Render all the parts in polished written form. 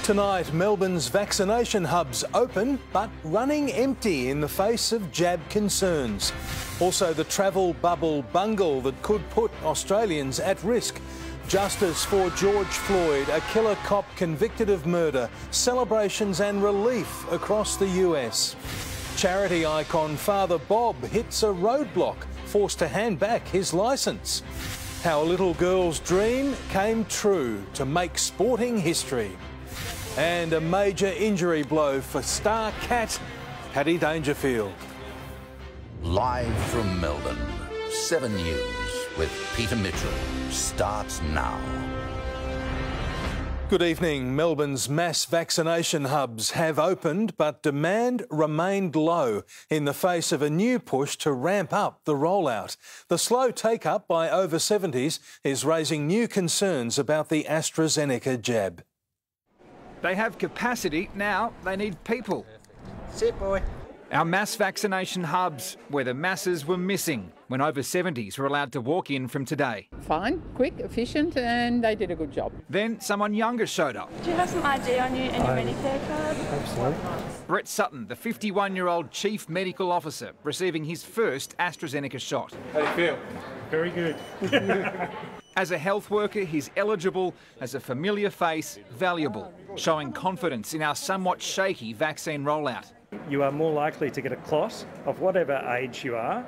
Tonight, Melbourne's vaccination hubs open but running empty in the face of jab concerns. Also, the travel bubble bungle that could put Australians at risk. Justice for George Floyd, a killer cop convicted of murder, celebrations and relief across the US. Charity icon Father Bob hits a roadblock, forced to hand back his licence. How a little girl's dream came true to make sporting history. And a major injury blow for star cat Paddy Dangerfield. Live from Melbourne, 7 News with Peter Mitchell starts now. Good evening. Melbourne's mass vaccination hubs have opened, but demand remained low in the face of a new push to ramp up the rollout. The slow take-up by over 70s is raising new concerns about the AstraZeneca jab. They have capacity, now they need people. Sit, boy. Our mass vaccination hubs, where the masses were missing when over 70s were allowed to walk in from today. Fine, quick, efficient, and they did a good job. Then someone younger showed up. Do you have some ID on you and your Medicare card? Absolutely. Brett Sutton, the 51-year-old Chief Medical Officer, receiving his first AstraZeneca shot. How do you feel? Very good. As a health worker, he's eligible. As a familiar face, valuable, showing confidence in our somewhat shaky vaccine rollout. You are more likely to get a clot of whatever age you are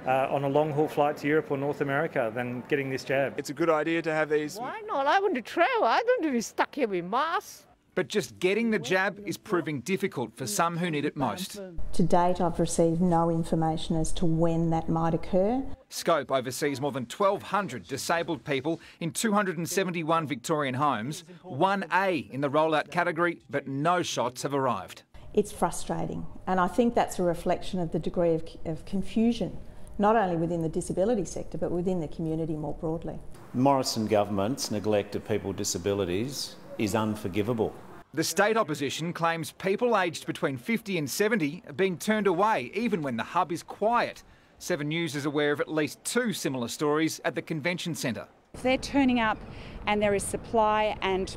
on a long-haul flight to Europe or North America than getting this jab. It's a good idea to have these. Why not? I want to travel. I don't want to be stuck here with masks. But just getting the jab is proving difficult for some who need it most. To date, I've received no information as to when that might occur. Scope oversees more than 1,200 disabled people in 271 Victorian homes, 1A in the rollout category, but no shots have arrived. It's frustrating, and I think that's a reflection of the degree of confusion, not only within the disability sector, but within the community more broadly. Morrison government's neglect of people with disabilities is unforgivable. The state opposition claims people aged between 50 and 70 are being turned away even when the hub is quiet. 7 News is aware of at least 2 similar stories at the convention centre. If they're turning up and there is supply and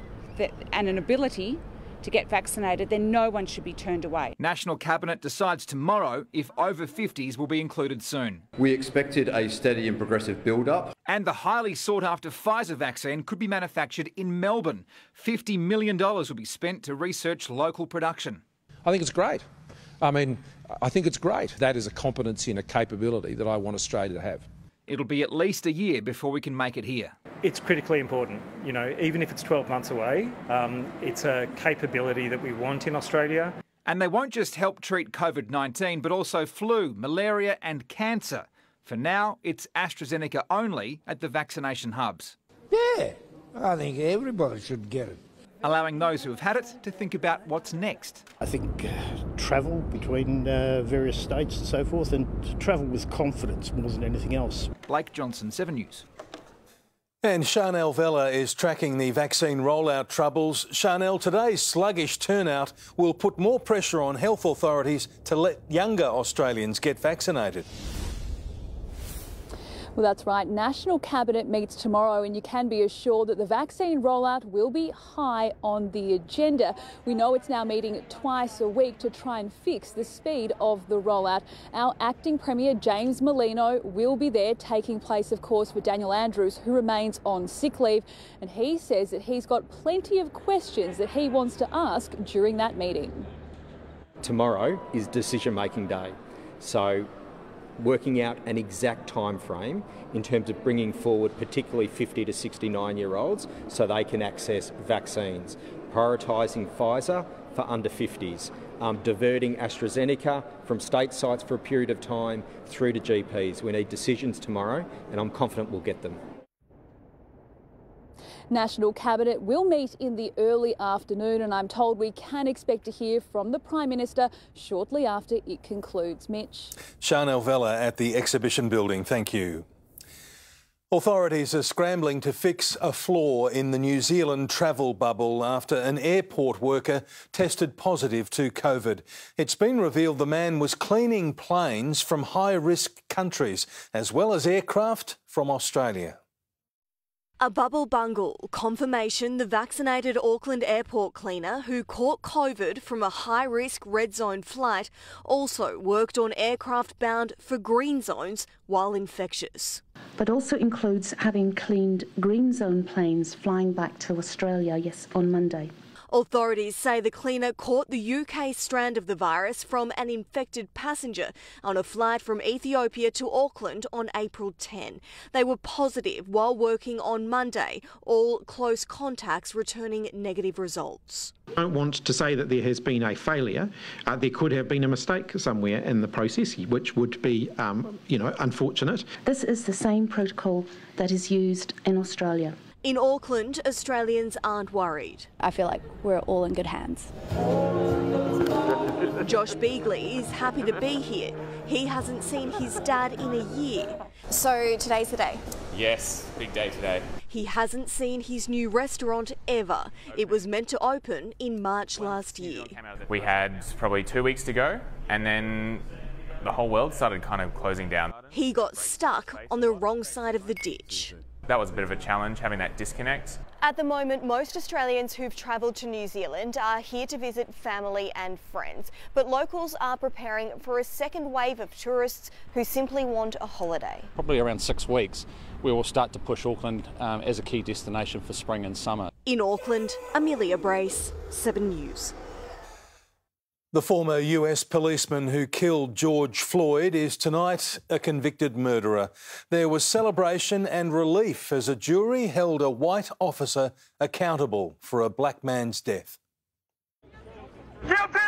an ability to get vaccinated, then no one should be turned away. National Cabinet decides tomorrow if over 50s will be included soon. We expected a steady and progressive build-up. And the highly sought-after Pfizer vaccine could be manufactured in Melbourne. $50 million will be spent to research local production. I think it's great. I think it's great. That is a competency and a capability that I want Australia to have. It'll be at least a year before we can make it here. It's critically important. You know, even if it's 12 months away, it's a capability that we want in Australia. And they won't just help treat COVID-19, but also flu, malaria and cancer. For now, it's AstraZeneca only at the vaccination hubs. Yeah, I think everybody should get it. Allowing those who have had it to think about what's next. I think travel between various states and so forth, and travel with confidence more than anything else. Blake Johnson, 7 News. And Chanel Vella is tracking the vaccine rollout troubles. Chanel, today's sluggish turnout will put more pressure on health authorities to let younger Australians get vaccinated. Well, that's right. National Cabinet meets tomorrow and you can be assured that the vaccine rollout will be high on the agenda. We know it's now meeting twice a week to try and fix the speed of the rollout. Our acting Premier James Merlino will be there, taking place, of course, for Daniel Andrews, who remains on sick leave. And he says that he's got plenty of questions that he wants to ask during that meeting. Tomorrow is decision-making day. So working out an exact time frame in terms of bringing forward particularly 50 to 69-year-olds so they can access vaccines, prioritising Pfizer for under 50s, diverting AstraZeneca from state sites for a period of time through to GPs. We need decisions tomorrow and I'm confident we'll get them. National Cabinet will meet in the early afternoon and I'm told we can expect to hear from the Prime Minister shortly after it concludes. Mitch. Chanel Vella at the exhibition building. Thank you. Authorities are scrambling to fix a flaw in the New Zealand travel bubble after an airport worker tested positive to COVID. It's been revealed the man was cleaning planes from high-risk countries as well as aircraft from Australia. A bubble bungle, confirmation the vaccinated Auckland airport cleaner who caught COVID from a high-risk red zone flight also worked on aircraft bound for green zones while infectious. But also includes having cleaned green zone planes flying back to Australia, on Monday. Authorities say the cleaner caught the UK strand of the virus from an infected passenger on a flight from Ethiopia to Auckland on April 10. They were positive while working on Monday, all close contacts returning negative results. I don't want to say that there has been a failure. There could have been a mistake somewhere in the process, which would be, unfortunate. This is the same protocol that is used in Australia. In Auckland, Australians aren't worried. I feel like we're all in good hands. Josh Beagley is happy to be here. He hasn't seen his dad in a year. So today's the day? Yes, big day today. He hasn't seen his new restaurant ever. It was meant to open in March last year. We had probably 2 weeks to go, and then the whole world started kind of closing down. He got stuck on the wrong side of the ditch. That was a bit of a challenge, having that disconnect. At the moment, most Australians who've travelled to New Zealand are here to visit family and friends, but locals are preparing for a second wave of tourists who simply want a holiday. Probably around 6 weeks, we will start to push Auckland as a key destination for spring and summer. In Auckland, Amelia Brace, 7 News. The former US policeman who killed George Floyd is tonight a convicted murderer. There was celebration and relief as a jury held a white officer accountable for a black man's death. Guilty!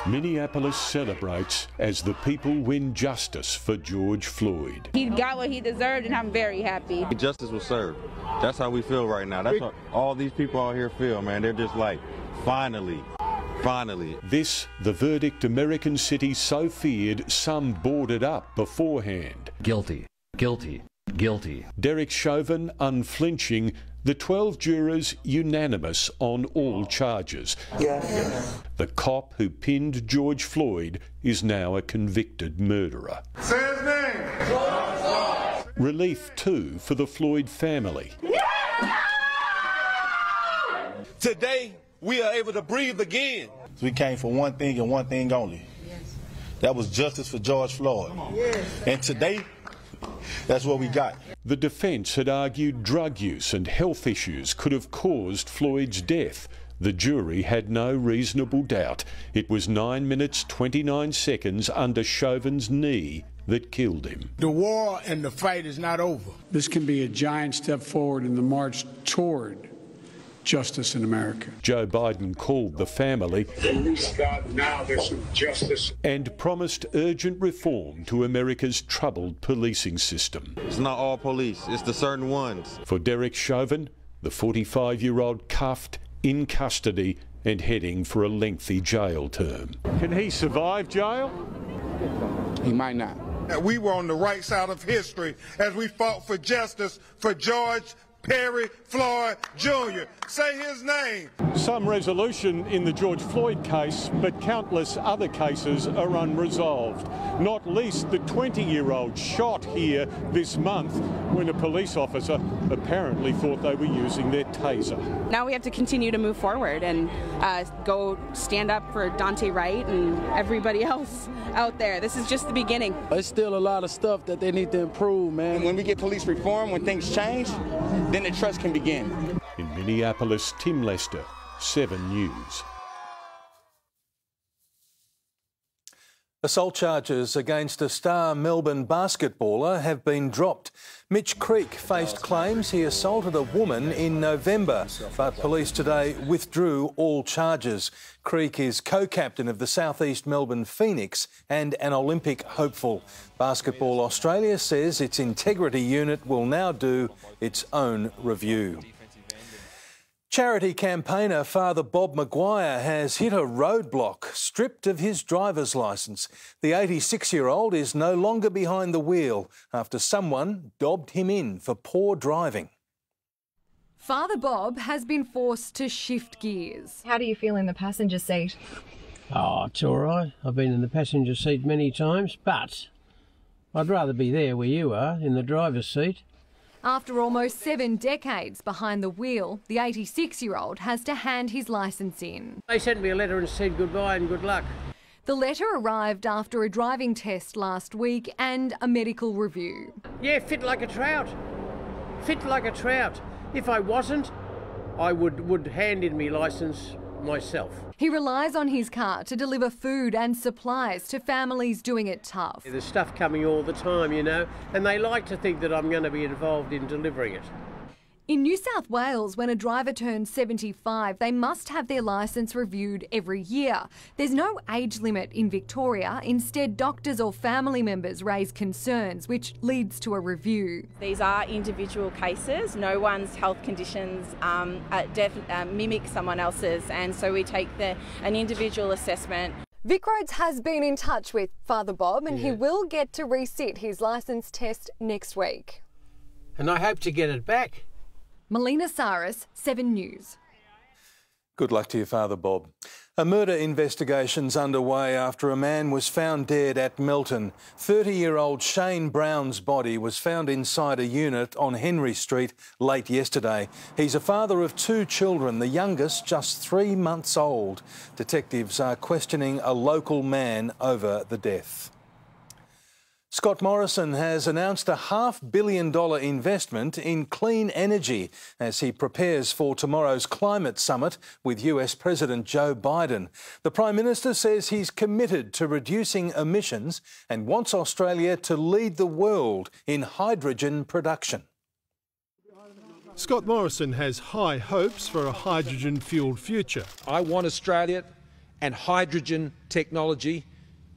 Minneapolis celebrates as the people win justice for George Floyd. He got what he deserved, and I'm very happy. Justice was served. That's how we feel right now. That's what all these people out here feel, man. They're just like, finally. Finally. This, the verdict American cities so feared some boarded up beforehand. Guilty, guilty, guilty. Derek Chauvin unflinching, the 12 jurors unanimous on all charges. Yes. The cop who pinned George Floyd is now a convicted murderer. Say his name. Relief too for the Floyd family. Today, we are able to breathe again. We came for one thing and one thing only. Yes. That was justice for George Floyd. Yes. And today, that's what we got. The defence had argued drug use and health issues could have caused Floyd's death. The jury had no reasonable doubt. It was 9 minutes 29 seconds under Chauvin's knee that killed him. The war and the fight is not over. This can be a giant step forward in the march toward justice in America. Joe Biden called the family At least God, now there's some justice. And promised urgent reform to America's troubled policing system. It's not all police, it's the certain ones. For Derek Chauvin, the 45-year-old cuffed, in custody and heading for a lengthy jail term. Can he survive jail? He might not. We were on the right side of history as we fought for justice for George Perry Floyd Jr. Say his name. Some resolution in the George Floyd case, but countless other cases are unresolved. Not least the 20-year-old shot here this month when a police officer apparently thought they were using their taser. Now we have to continue to move forward and go stand up for Dante Wright and everybody else out there. This is just the beginning. There's still a lot of stuff that they need to improve, man. When we get police reform, when things change, then the trust can begin. In Minneapolis, Tim Lester, 7 News. Assault charges against a star Melbourne basketballer have been dropped. Mitch Creek faced claims he assaulted a woman in November, but police today withdrew all charges. Creek is co-captain of the South East Melbourne Phoenix and an Olympic hopeful. Basketball Australia says its integrity unit will now do its own review. Charity campaigner Father Bob Maguire has hit a roadblock, stripped of his driver's licence. The 86-year-old is no longer behind the wheel after someone dobbed him in for poor driving. Father Bob has been forced to shift gears. How do you feel in the passenger seat? Oh, it's all right. I've been in the passenger seat many times, but I'd rather be there where you are, in the driver's seat. After almost 7 decades behind the wheel, the 86-year-old has to hand his licence in. They sent me a letter and said goodbye and good luck. The letter arrived after a driving test last week and a medical review. Yeah, fit like a trout. Fit like a trout. If I wasn't, I would hand in my licence myself. He relies on his car to deliver food and supplies to families doing it tough. There's stuff coming all the time, you know, and they like to think that I'm going to be involved in delivering it. In New South Wales, when a driver turns 75, they must have their licence reviewed every year. There's no age limit in Victoria. Instead, doctors or family members raise concerns, which leads to a review. These are individual cases. No one's health conditions mimic someone else's, and so we take an individual assessment. VicRoads has been in touch with Father Bob, and he will get to resit his licence test next week. And I hope to get it back. Melina Saris, 7 News. Good luck to you, Father Bob. A murder investigation's underway after a man was found dead at Melbourne. 30-year-old Shane Brown's body was found inside a unit on Henry Street late yesterday. He's a father of 2 children, the youngest just 3 months old. Detectives are questioning a local man over the death. Scott Morrison has announced a $500 million investment in clean energy as he prepares for tomorrow's climate summit with US President Joe Biden. The Prime Minister says he's committed to reducing emissions and wants Australia to lead the world in hydrogen production. Scott Morrison has high hopes for a hydrogen-fuelled future. I want Australia and hydrogen technology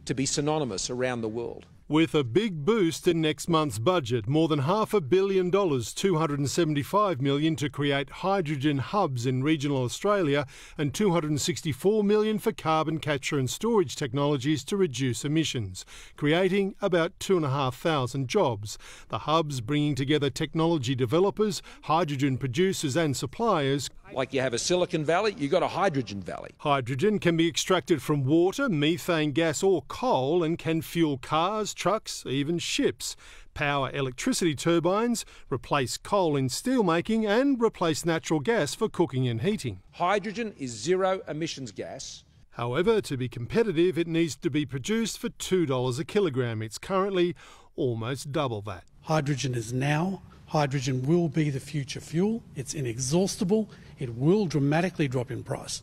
to be synonymous around the world. With a big boost in next month's budget, more than $500 million, $275 million to create hydrogen hubs in regional Australia and $264 million for carbon capture and storage technologies to reduce emissions, creating about 2,500 jobs. The hubs bringing together technology developers, hydrogen producers and suppliers. Like you have a Silicon Valley, you've got a hydrogen valley. Hydrogen can be extracted from water, methane gas or coal and can fuel cars, trucks, even ships, power electricity turbines, replace coal in steelmaking and replace natural gas for cooking and heating. Hydrogen is zero emissions gas. However, to be competitive, it needs to be produced for $2 a kilogram. It's currently almost double that. Hydrogen is now. Hydrogen will be the future fuel. It's inexhaustible. It will dramatically drop in price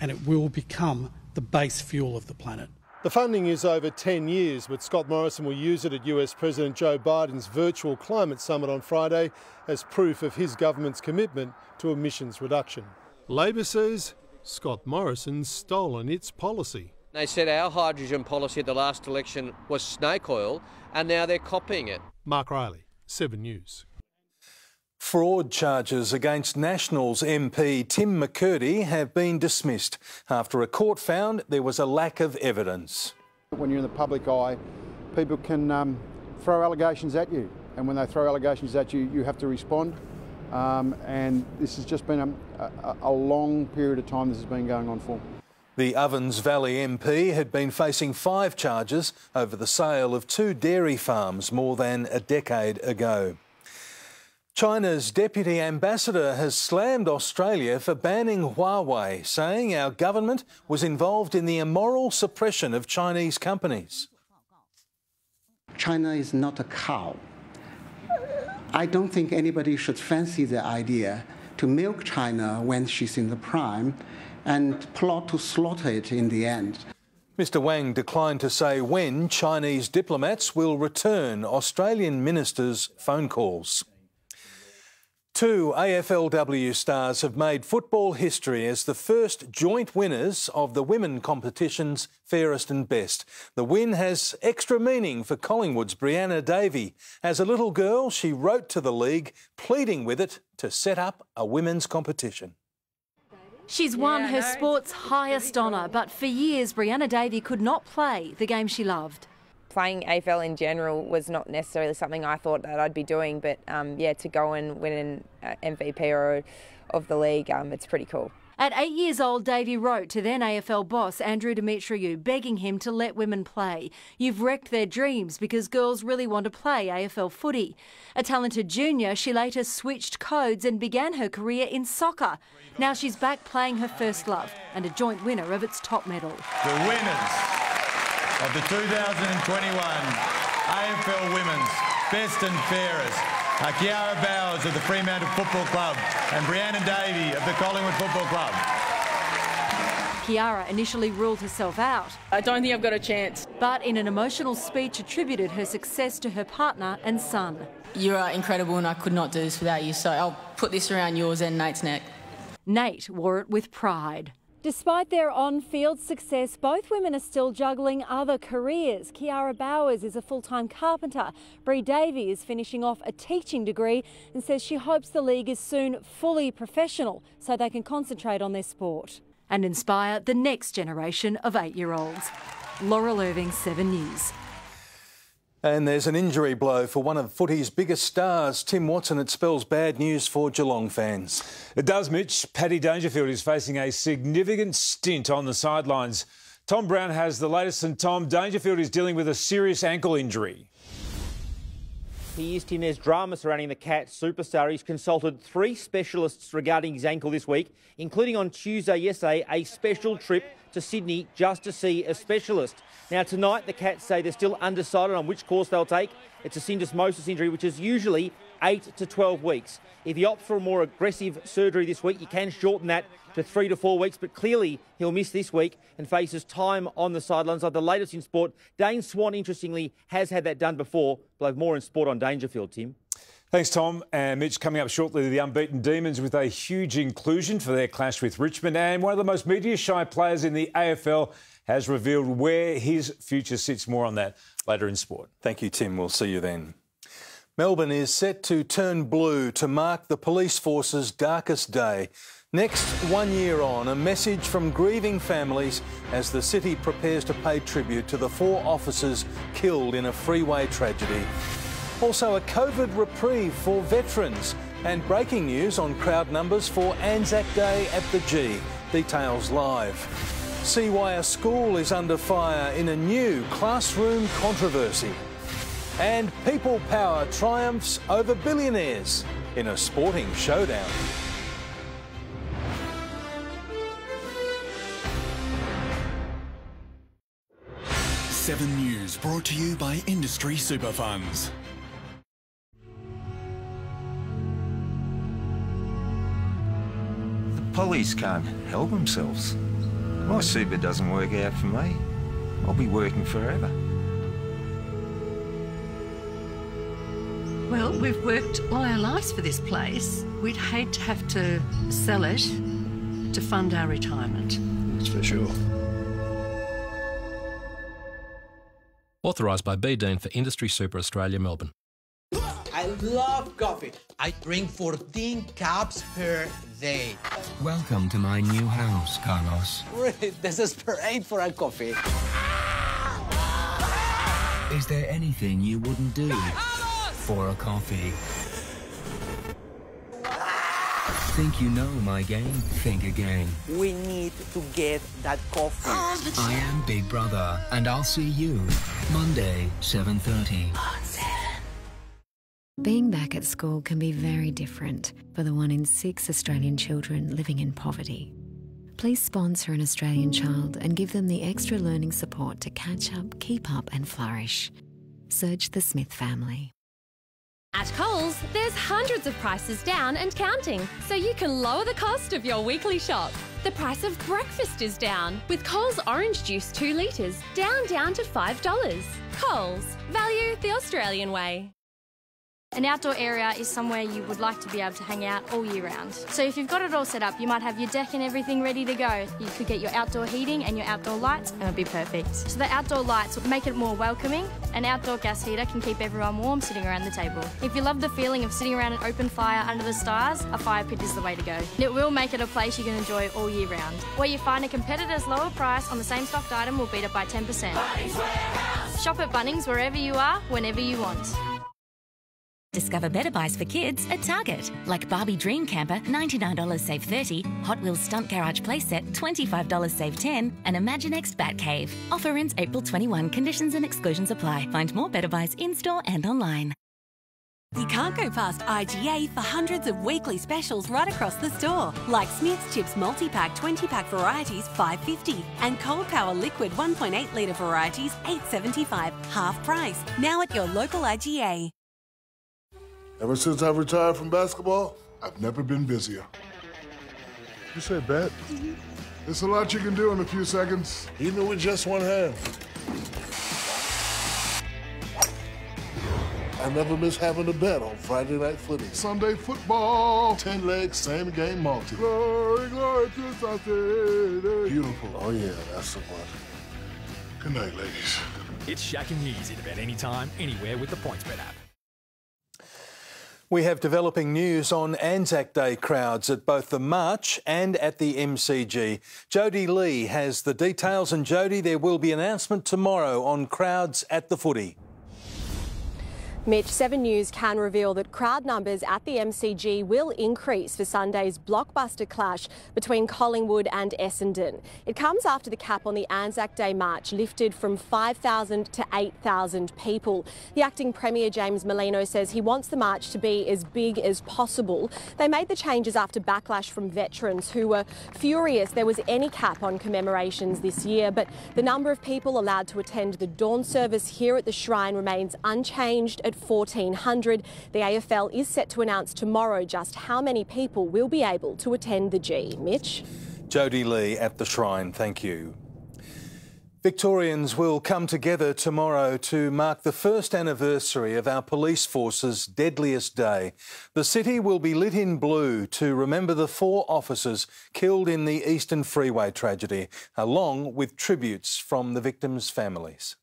and it will become the base fuel of the planet. The funding is over 10 years, but Scott Morrison will use it at US President Joe Biden's virtual climate summit on Friday as proof of his government's commitment to emissions reduction. Labor says Scott Morrison's stolen its policy. They said our hydrogen policy at the last election was snake oil, and now they're copying it. Mark Riley, 7 News. Fraud charges against Nationals MP Tim McCurdy have been dismissed after a court found there was a lack of evidence. When you're in the public eye, people can throw allegations at you, and when they throw allegations at you, you have to respond. And this has just been a long period of time this has been going on for. The Ovens Valley MP had been facing 5 charges over the sale of 2 dairy farms more than a decade ago. China's deputy ambassador has slammed Australia for banning Huawei, saying our government was involved in the immoral suppression of Chinese companies. China is not a cow. I don't think anybody should fancy the idea to milk China when she's in the prime and plot to slaughter it in the end. Mr Wang declined to say when Chinese diplomats will return Australian ministers' phone calls. 2 AFLW stars have made football history as the first joint winners of the women competition's Fairest and Best. The win has extra meaning for Collingwood's Brianna Davey. As a little girl, she wrote to the league, pleading with it to set up a women's competition. She's won her sport's highest honour, but for years Brianna Davey could not play the game she loved. Playing AFL in general was not necessarily something I thought that I'd be doing, but yeah, to go and win an MVP of the league, it's pretty cool. At 8 years old, Davey wrote to then AFL boss Andrew Demetriou, begging him to let women play. You've wrecked their dreams because girls really want to play AFL footy. A talented junior, she later switched codes and began her career in soccer. Now she's back playing her first love and a joint winner of its top medal. The winners of the 2021 AFL Women's Best and Fairest are Kiara Bowers of the Fremantle Football Club and Brianna Davey of the Collingwood Football Club. Kiara initially ruled herself out. I don't think I've got a chance. But in an emotional speech attributed her success to her partner and son. You are incredible and I could not do this without you, so I'll put this around yours and Nate's neck. Nate wore it with pride. Despite their on-field success, both women are still juggling other careers. Kiara Bowers is a full-time carpenter. Bree Davey is finishing off a teaching degree and says she hopes the league is soon fully professional so they can concentrate on their sport. And inspire the next generation of 8-year-olds. Laurel Irving, 7 News. And there's an injury blow for one of footy's biggest stars, Tim Watson. It spells bad news for Geelong fans. It does, Mitch. Paddy Dangerfield is facing a significant stint on the sidelines. Tom Brown has the latest, and Tom, Dangerfield is dealing with a serious ankle injury. He is, Tim. There's drama surrounding the Cats superstar. He's consulted 3 specialists regarding his ankle this week, including on Tuesday yesterday a special trip to Sydney just to see a specialist. Now tonight the Cats say they're still undecided on which course they'll take. It's a syndesmosis injury, which is usually 8 to 12 weeks. If he opts for a more aggressive surgery this week, he can shorten that to 3 to 4 weeks, but clearly he'll miss this week and faces time on the sidelines. Like the latest in sport, Dane Swan, interestingly, has had that done before. We'll have more in sport on Dangerfield, Tim. Thanks, Tom. And Mitch, coming up shortly, the unbeaten Demons with a huge inclusion for their clash with Richmond. And one of the most media-shy players in the AFL has revealed where his future sits. More on that later in sport. Thank you, Tim. We'll see you then. Melbourne is set to turn blue to mark the police force's darkest day. Next, 1 year on, a message from grieving families as the city prepares to pay tribute to the 4 officers killed in a freeway tragedy. Also, a COVID reprieve for veterans and breaking news on crowd numbers for Anzac Day at the G. Details live. See why a school is under fire in a new classroom controversy. And people power triumphs over billionaires in a sporting showdown. Seven News brought to you by Industry Super Funds. The police can't help themselves. My super doesn't work out for me. I'll be working forever. Well, we've worked all our lives for this place. We'd hate to have to sell it to fund our retirement. That's for sure. Authorised by B. Dean for Industry Super Australia, Melbourne. I love coffee. I drink 14 cups per day. Welcome to my new house, Carlos. Really desperate for a coffee. Is there anything you wouldn't do for a coffee? Think you know my game? Think again. We need to get that coffee. I am Big Brother, and I'll see you Monday, 7:30. Being back at school can be very different for the 1 in 6 Australian children living in poverty. Please sponsor an Australian child and give them the extra learning support to catch up, keep up and flourish. Search the Smith family. At Coles, there's hundreds of prices down and counting, so you can lower the cost of your weekly shop. The price of breakfast is down, with Coles orange juice 2 litres down to $5. Coles, value the Australian way. An outdoor area is somewhere you would like to be able to hang out all year round. So if you've got it all set up, you might have your deck and everything ready to go. You could get your outdoor heating and your outdoor lights, and it would be perfect. So the outdoor lights would make it more welcoming. An outdoor gas heater can keep everyone warm sitting around the table. If you love the feeling of sitting around an open fire under the stars, a fire pit is the way to go. It will make it a place you can enjoy all year round. Where you find a competitor's lower price on the same stocked item will beat it by 10%. Shop at Bunnings wherever you are, whenever you want. Discover better buys for kids at Target, like Barbie Dream Camper, $99 save $30, Hot Wheels Stunt Garage playset, $25 save $10, and Imaginext Batcave. Offer ends April 21. Conditions and exclusions apply. Find more better buys in-store and online. You can't go past IGA for hundreds of weekly specials right across the store, like Smith's Chips multi-pack 20-pack varieties $5.50 and Cold Power Liquid 1.8 litre varieties $8.75, half price. Now at your local IGA. Ever since I've retired from basketball, I've never been busier. You say bet? There's a lot you can do in a few seconds, even with just one hand. I never miss having a bet on Friday Night Footy. Sunday football, 10 legs, same game multi. Glory, glory to Sunday. Beautiful. Oh yeah, that's the one. Good night, ladies. It's Shaq and Hughes in about any time, anywhere with the PointsBet app. We have developing news on Anzac Day crowds at both the March and at the MCG. Jodie Lee has the details, and Jodie, there will be an announcement tomorrow on crowds at the footy. Mitch, 7 News can reveal that crowd numbers at the MCG will increase for Sunday's blockbuster clash between Collingwood and Essendon. It comes after the cap on the Anzac Day march lifted from 5,000 to 8,000 people. The acting Premier James Merlino says he wants the march to be as big as possible. They made the changes after backlash from veterans who were furious there was any cap on commemorations this year, but the number of people allowed to attend the dawn service here at the Shrine remains unchanged at 1,400. The AFL is set to announce tomorrow just how many people will be able to attend the G. Mitch? Jodie Lee at the Shrine, thank you. Victorians will come together tomorrow to mark the first anniversary of our police force's deadliest day. The city will be lit in blue to remember the 4 officers killed in the Eastern Freeway tragedy, along with tributes from the victims' families.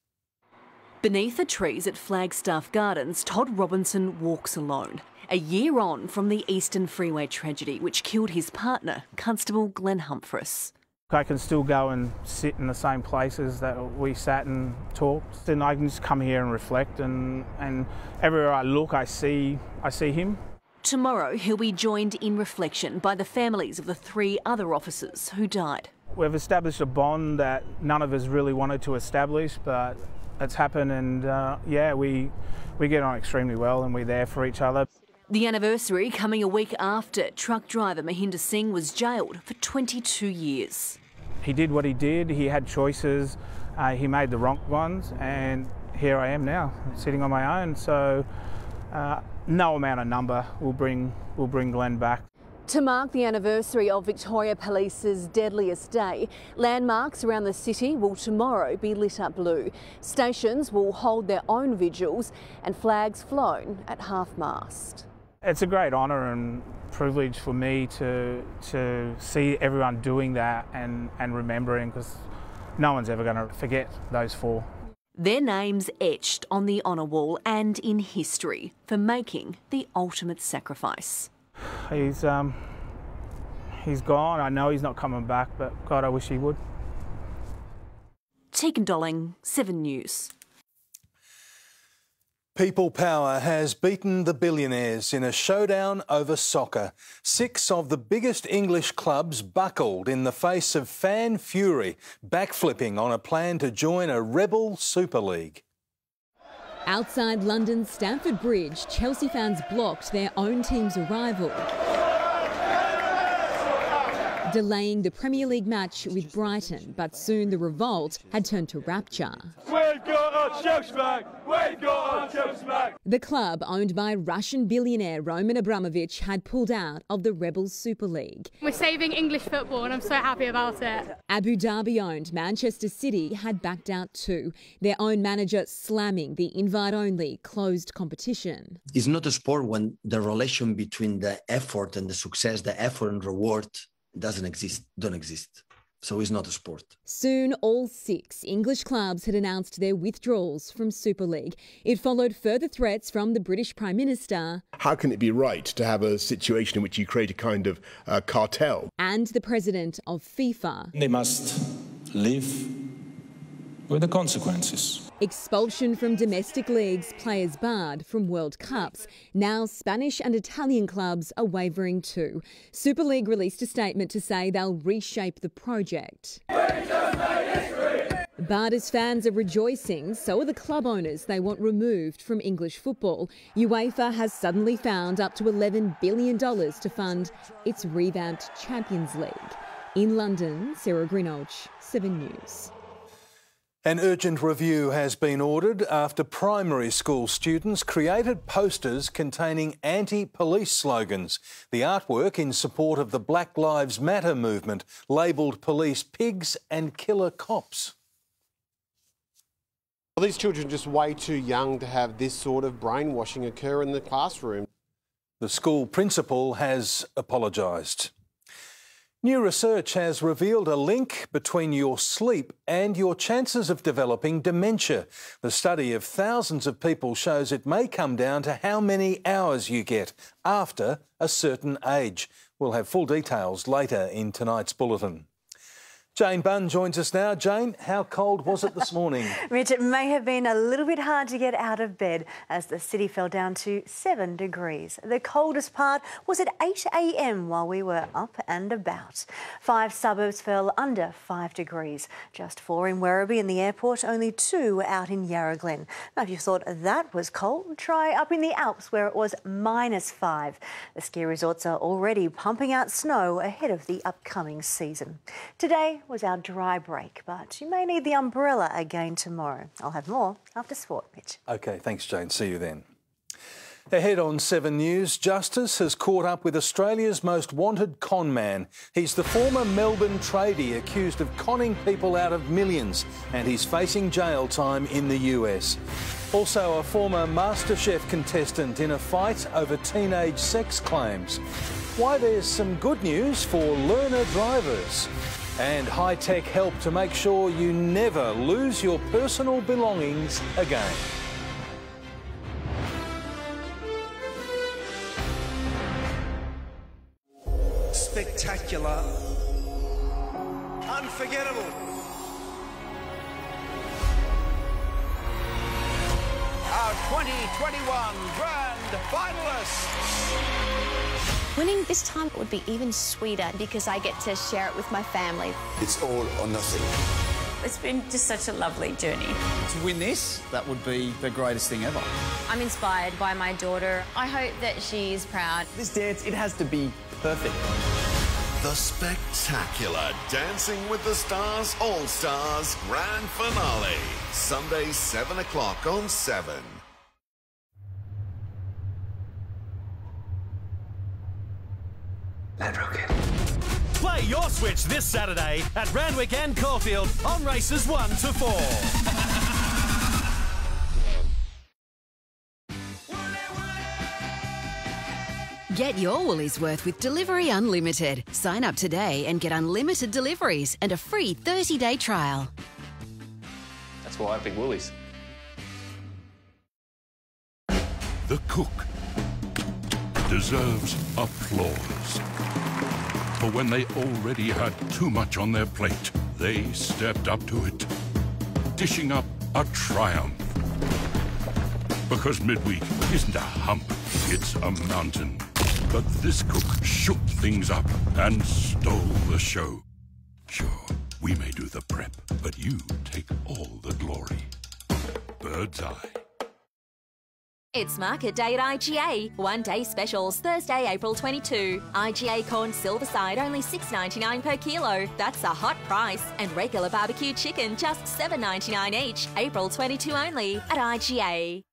Beneath the trees at Flagstaff Gardens, Todd Robinson walks alone. A year on from the Eastern Freeway tragedy, which killed his partner, Constable Glenn Humphreys. I can still go and sit in the same places that we sat and talked. And I can just come here and reflect, and everywhere I look, I see him. Tomorrow, he'll be joined in reflection by the families of the 3 other officers who died. We've established a bond that none of us really wanted to establish, but it's happened, and we get on extremely well, and we're there for each other. The anniversary coming a week after truck driver Mahinder Singh was jailed for 22 years. He did what he did. He had choices. He made the wrong ones, and here I am now, sitting on my own. So no amount of number will bring Glenn back. To mark the anniversary of Victoria Police's deadliest day, landmarks around the city will tomorrow be lit up blue. Stations will hold their own vigils and flags flown at half-mast. It's a great honour and privilege for me to see everyone doing that and remembering, because no one's ever going to forget those 4. Their names etched on the honour wall and in history for making the ultimate sacrifice. He's gone. I know he's not coming back, but God, I wish he would. Tegan Dolling, 7 News. People Power has beaten the billionaires in a showdown over soccer. 6 of the biggest English clubs buckled in the face of fan fury, backflipping on a plan to join a rebel Super League. Outside London's Stamford Bridge, Chelsea fans blocked their own team's arrival, delaying the Premier League match with Brighton, but soon the revolt had turned to rapture. We've got our Chelsea back! We've got our Chelsea back! The club, owned by Russian billionaire Roman Abramovich, had pulled out of the rebel Super League. We're saving English football and I'm so happy about it. Abu Dhabi-owned Manchester City had backed out too, their own manager slamming the invite-only closed competition. It's not a sport when the relation between the effort and the success, the effort and reward don't exist. So it's not a sport. Soon, all 6 English clubs had announced their withdrawals from Super League. It followed further threats from the British Prime Minister. How can it be right to have a situation in which you create a kind of cartel? And the president of FIFA. They must live with the consequences. Expulsion from domestic leagues, players barred from World Cups. Now Spanish and Italian clubs are wavering too. Super League released a statement to say they'll reshape the project. Bathurst fans are rejoicing, so are the club owners they want removed from English football. UEFA has suddenly found up to $11 billion to fund its revamped Champions League. In London, Sarah Greenhalgh, 7 News. An urgent review has been ordered after primary school students created posters containing anti-police slogans. The artwork in support of the Black Lives Matter movement labelled police pigs and killer cops. Well, these children are just way too young to have this sort of brainwashing occur in the classroom. The school principal has apologised. New research has revealed a link between your sleep and your chances of developing dementia. The study of thousands of people shows it may come down to how many hours you get after a certain age. We'll have full details later in tonight's bulletin. Jane Bunn joins us now. Jane, how cold was it this morning? Rich, it may have been a little bit hard to get out of bed as the city fell down to 7 degrees. The coldest part was at 8 a.m. while we were up and about. 5 suburbs fell under 5 degrees. Just 4 in Werribee and the airport, only 2 out in Yarra Glen. Now, if you thought that was cold, try up in the Alps where it was -5. The ski resorts are already pumping out snow ahead of the upcoming season. Today was our dry break, but you may need the umbrella again tomorrow. I'll have more after sport, Mitch. OK, thanks, Jane. See you then. Ahead on 7 News, Justice has caught up with Australia's most wanted con man. He's the former Melbourne tradie accused of conning people out of millions, and he's facing jail time in the US. Also, a former MasterChef contestant in a fight over teenage sex claims. Why there's some good news for learner drivers. And high-tech help to make sure you never lose your personal belongings again. Spectacular. Unforgettable. Our 2021 Grand Finalists. Winning this time would be even sweeter because I get to share it with my family. It's all or nothing. It's been just such a lovely journey. To win this, that would be the greatest thing ever. I'm inspired by my daughter. I hope that she's proud. This dance, it has to be perfect. The spectacular Dancing with the Stars All-Stars Grand Finale. Sunday, 7 o'clock on 7. Play your switch this Saturday at Randwick and Caulfield on races 1 to 4. Get your Woolies worth with Delivery Unlimited. Sign up today and get unlimited deliveries and a free 30-day trial. That's why I pick Woolies. The cook deserves applause. For when they already had too much on their plate, they stepped up to it, dishing up a triumph. Because midweek isn't a hump, it's a mountain. But this cook shook things up and stole the show. Sure, we may do the prep, but you take all the glory. Bird's eye. It's market day at IGA. One-day specials, Thursday, April 22. IGA corn silver side, only $6.99 per kilo. That's a hot price. And regular barbecue chicken, just $7.99 each. April 22 only at IGA.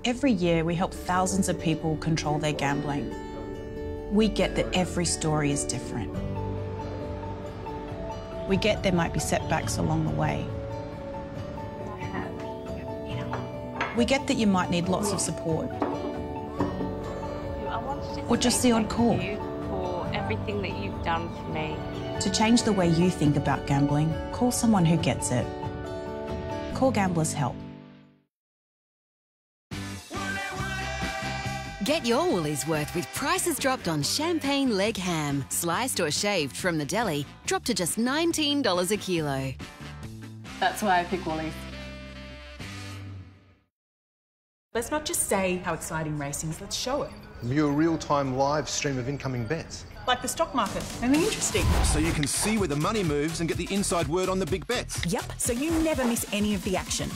Every year, we help thousands of people control their gambling. We get that every story is different. We get there might be setbacks along the way. We get that you might need lots of support. Or just the odd call. Thank you for everything that you've done for me. To change the way you think about gambling, call someone who gets it. Call Gamblers Help. Get your Woolies worth with prices dropped on champagne leg ham. Sliced or shaved from the deli, dropped to just $19 a kilo. That's why I pick Woolies. Let's not just say how exciting racing is, let's show it. View a real-time live stream of incoming bets. Like the stock market. Anything interesting? So you can see where the money moves and get the inside word on the big bets. Yep, so you never miss any of the action.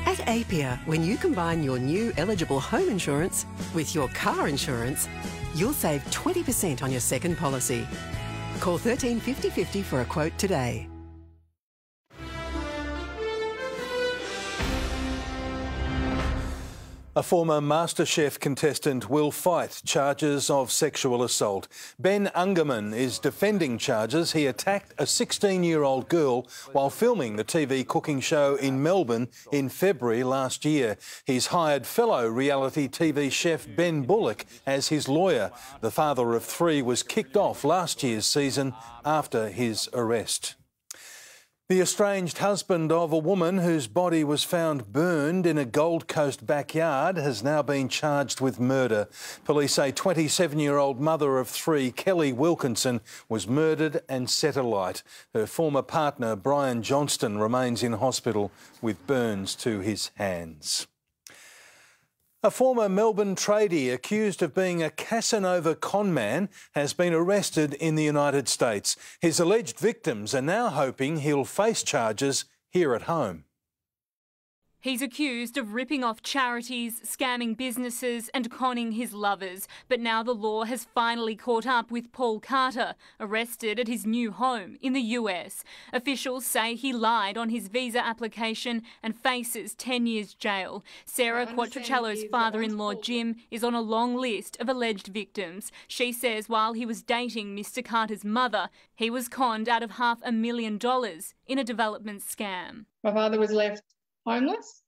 At Apia, when you combine your new eligible home insurance with your car insurance, you'll save 20% on your second policy. Call 13 50 50 for a quote today. A former MasterChef contestant will fight charges of sexual assault. Ben Ungerman is defending charges he attacked a 16-year-old girl while filming the TV cooking show in Melbourne in February last year. He's hired fellow reality TV chef Ben Bullock as his lawyer. The father of three was kicked off last year's season after his arrest. The estranged husband of a woman whose body was found burned in a Gold Coast backyard has now been charged with murder. Police say 27-year-old mother of three, Kelly Wilkinson, was murdered and set alight. Her former partner, Brian Johnston, remains in hospital with burns to his hands. A former Melbourne tradie accused of being a Casanova conman has been arrested in the United States. His alleged victims are now hoping he'll face charges here at home. He's accused of ripping off charities, scamming businesses and conning his lovers. But now the law has finally caught up with Paul Carter, arrested at his new home in the US. Officials say he lied on his visa application and faces 10 years jail. Sarah Quattrocello's father-in-law, Jim, is on a long list of alleged victims. She says while he was dating Mr Carter's mother, he was conned out of $500,000 in a development scam. My father was left homeless,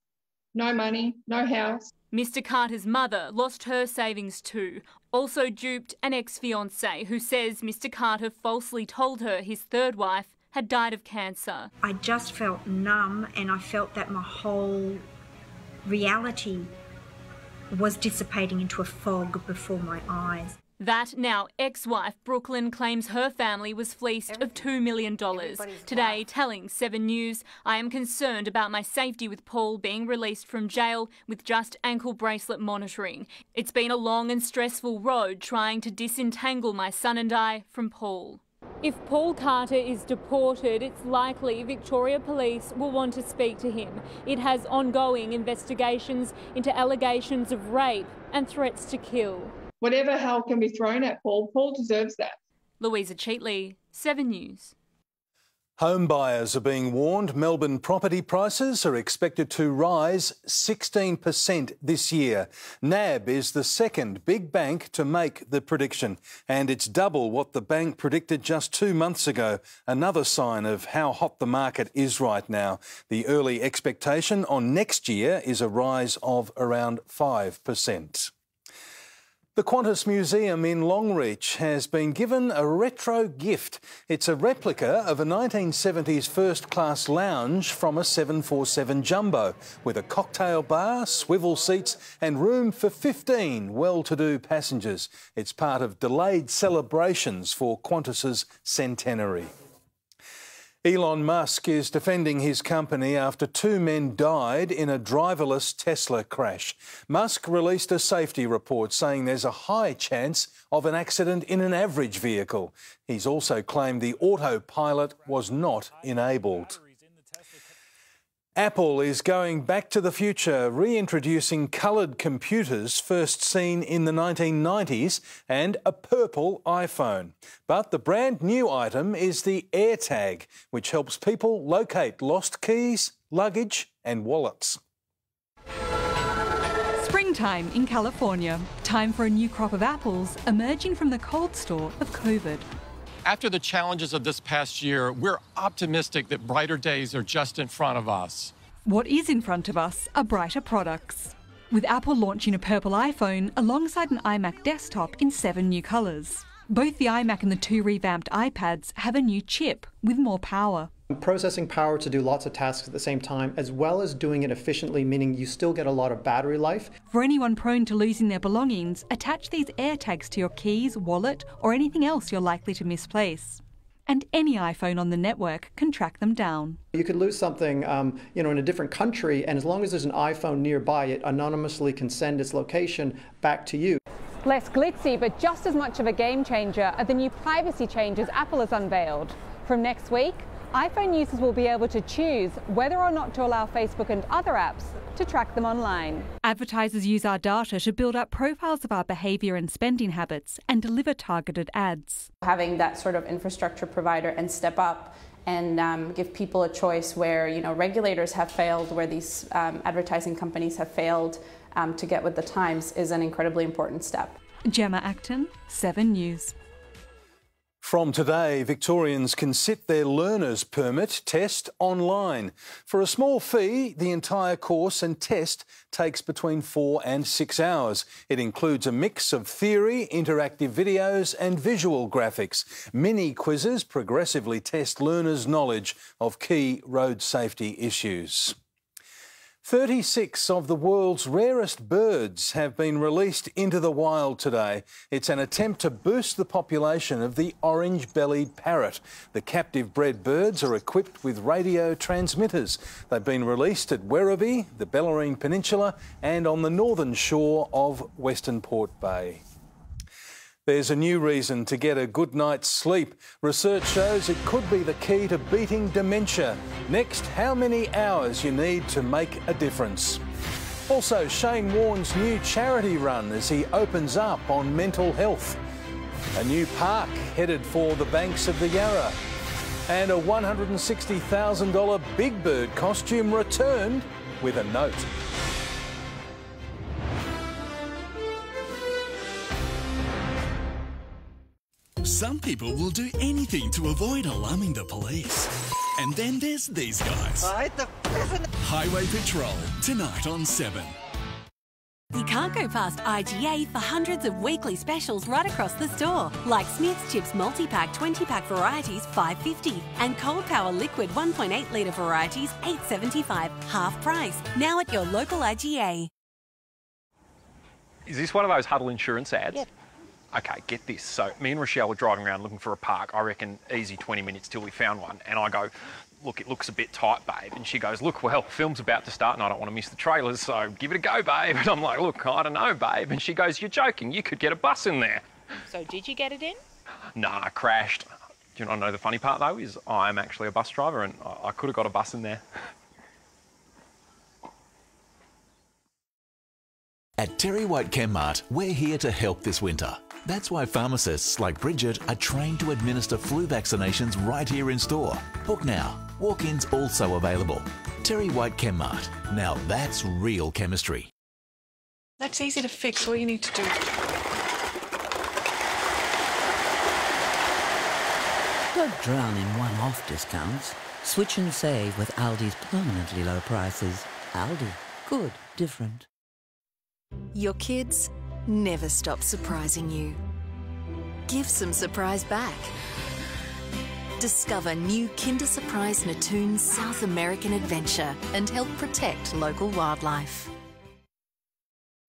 no money, no house. Mr Carter's mother lost her savings too. Also duped an ex-fiancé who says Mr Carter falsely told her his third wife had died of cancer. I just felt numb and I felt that my whole reality was dissipating into a fog before my eyes. That now ex-wife Brooklyn claims her family was fleeced of $2 million. Today, telling 7 News, I am concerned about my safety with Paul being released from jail with just ankle bracelet monitoring. It's been a long and stressful road trying to disentangle my son and I from Paul. If Paul Carter is deported, it's likely Victoria Police will want to speak to him. It has ongoing investigations into allegations of rape and threats to kill. Whatever hell can be thrown at Paul, Paul deserves that. Louisa Cheatley, 7 News. Home buyers are being warned Melbourne property prices are expected to rise 16% this year. NAB is the second big bank to make the prediction, and it's double what the bank predicted just 2 months ago. Another sign of how hot the market is right now. The early expectation on next year is a rise of around 5%. The Qantas Museum in Longreach has been given a retro gift. It's a replica of a 1970s first-class lounge from a 747 Jumbo, with a cocktail bar, swivel seats and room for 15 well-to-do passengers. It's part of delayed celebrations for Qantas's centenary. Elon Musk is defending his company after 2 men died in a driverless Tesla crash. Musk released a safety report saying there's a high chance of an accident in an average vehicle. He's also claimed the autopilot was not enabled. Apple is going back to the future, reintroducing coloured computers first seen in the 1990s and a purple iPhone. But the brand new item is the AirTag, which helps people locate lost keys, luggage and wallets. Springtime in California. Time for a new crop of apples emerging from the cold store of COVID. After the challenges of this past year, we're optimistic that brighter days are just in front of us. What is in front of us are brighter products, with Apple launching a purple iPhone alongside an iMac desktop in 7 new colours. Both the iMac and the 2 revamped iPads have a new chip with more power. Processing power to do lots of tasks at the same time, as well as doing it efficiently, meaning you still get a lot of battery life. For anyone prone to losing their belongings, attach these AirTags to your keys, wallet, or anything else you're likely to misplace. and any iPhone on the network can track them down. You could lose something, in a different country, and as long as there's an iPhone nearby, it anonymously can send its location back to you. Less glitzy, but just as much of a game changer are the new privacy changes Apple has unveiled. From next week, iPhone users will be able to choose whether or not to allow Facebook and other apps to track them online. Advertisers use our data to build up profiles of our behaviour and spending habits and deliver targeted ads. Having that sort of infrastructure provider and step up and give people a choice where, regulators have failed, where these advertising companies have failed to get with the times is an incredibly important step. Gemma Acton, 7 News. From today, Victorians can sit their learner's permit test online. For a small fee, the entire course and test takes between 4 and 6 hours. It includes a mix of theory, interactive videos and visual graphics. Mini quizzes progressively test learners' knowledge of key road safety issues. 36 of the world's rarest birds have been released into the wild today. It's an attempt to boost the population of the orange-bellied parrot. The captive bred birds are equipped with radio transmitters. They've been released at Werribee, the Bellarine Peninsula and on the northern shore of Western Port Bay. There's a new reason to get a good night's sleep. Research shows it could be the key to beating dementia. Next, how many hours you need to make a difference. Also, Shane Warne's new charity run as he opens up on mental health. A new park headed for the banks of the Yarra. And a $160,000 Big Bird costume returned with a note. Some people will do anything to avoid alarming the police. And then there's these guys. Highway Patrol, tonight on 7. You can't go past IGA for hundreds of weekly specials right across the store, like Smith's Chips multi-pack 20-pack varieties $5.50 and Cold Power Liquid 1.8 litre varieties $8.75, half price. Now at your local IGA. Is this one of those Huddle insurance ads? Yep. Okay, get this. So me and Rochelle were driving around looking for a park. I reckon easy 20 minutes till we found one. And I go, look, it looks a bit tight, babe. And she goes, look, well, film's about to start and I don't want to miss the trailers, so give it a go, babe. And I'm like, look, I don't know, babe. And she goes, you're joking. You could get a bus in there. So did you get it in? Nah, crashed. Do you know the funny part, though, is I'm actually a bus driver and I could have got a bus in there. At Terry White Chemmart, we're here to help this winter. That's why pharmacists like Bridget are trained to administer flu vaccinations right here in store. Book now. Walk-ins also available. Terry White Chemmart. Now that's real chemistry. That's easy to fix. All you need to do. Don't drown in one-off discounts. Switch and save with Aldi's permanently low prices. Aldi. Good. Different. Your kids never stop surprising you. Give some surprise back. Discover new Kinder Surprise Natoon's South American adventure and help protect local wildlife.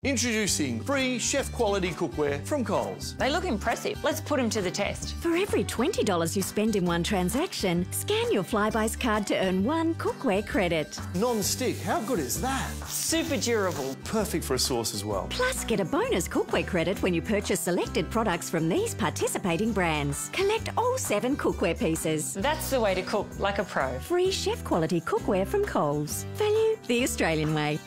Introducing free chef-quality cookware from Coles. They look impressive. Let's put them to the test. For every $20 you spend in one transaction, scan your Flybuys card to earn one cookware credit. Non-stick, how good is that? Super durable. Perfect for a sauce as well. Plus, get a bonus cookware credit when you purchase selected products from these participating brands. Collect all 7 cookware pieces. That's the way to cook like a pro. Free chef-quality cookware from Coles. Value the Australian way.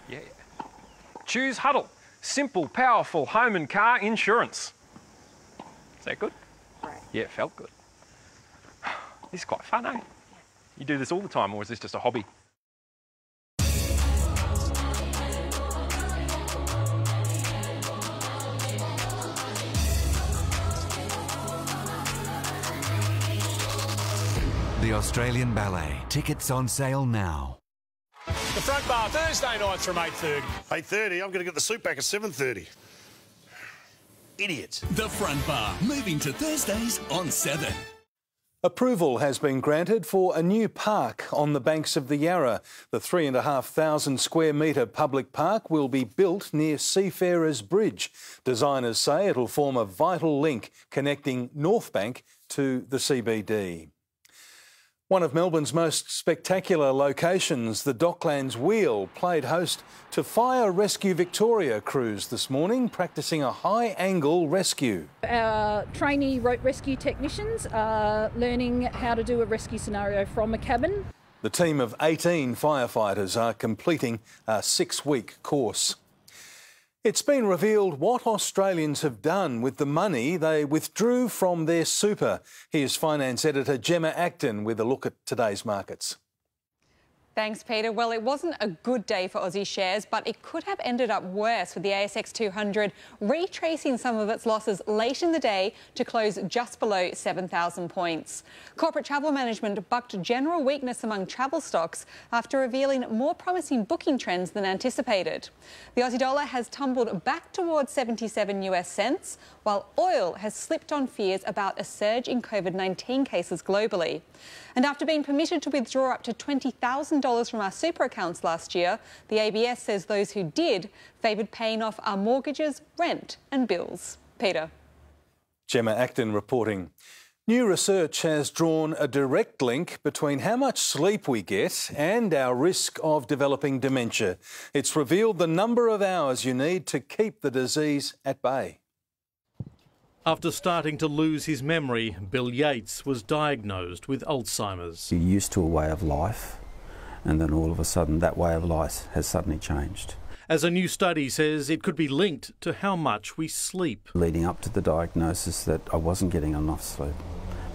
Yeah. Choose Huddle. Simple, powerful home and car insurance. Is that good? Right. Yeah, it felt good. This is quite fun, eh? You do this all the time, or is this just a hobby? The Australian Ballet. Tickets on sale now. The Front Bar, Thursday nights from 8:30. 8:30, I'm going to get the soup back at 7:30. Idiots. The Front Bar, moving to Thursdays on 7. Approval has been granted for a new park on the banks of the Yarra. The 3,500 square metre public park will be built near Seafarers Bridge. Designers say it'll form a vital link connecting North Bank to the CBD. One of Melbourne's most spectacular locations, the Docklands Wheel, played host to Fire Rescue Victoria crews this morning, practising a high-angle rescue. Our trainee rope rescue technicians are learning how to do a rescue scenario from a cabin. The team of 18 firefighters are completing a 6-week course. It's been revealed what Australians have done with the money they withdrew from their super. Here's finance editor Gemma Acton with a look at today's markets. Thanks, Peter. Well, it wasn't a good day for Aussie shares, but it could have ended up worse, with the ASX 200 retracing some of its losses late in the day to close just below 7,000 points. Corporate travel management bucked general weakness among travel stocks after revealing more promising booking trends than anticipated. The Aussie dollar has tumbled back towards 77 US cents, while oil has slipped on fears about a surge in COVID-19 cases globally. And after being permitted to withdraw up to $20,000 from our super accounts last year, the ABS says those who did favoured paying off our mortgages, rent and bills. Peter. Gemma Acton reporting. New research has drawn a direct link between how much sleep we get and our risk of developing dementia. It's revealed the number of hours you need to keep the disease at bay. After starting to lose his memory, Bill Yates was diagnosed with Alzheimer's. You're used to a way of life, and then all of a sudden that way of life has suddenly changed. As a new study says, it could be linked to how much we sleep. Leading up to the diagnosis that I wasn't getting enough sleep.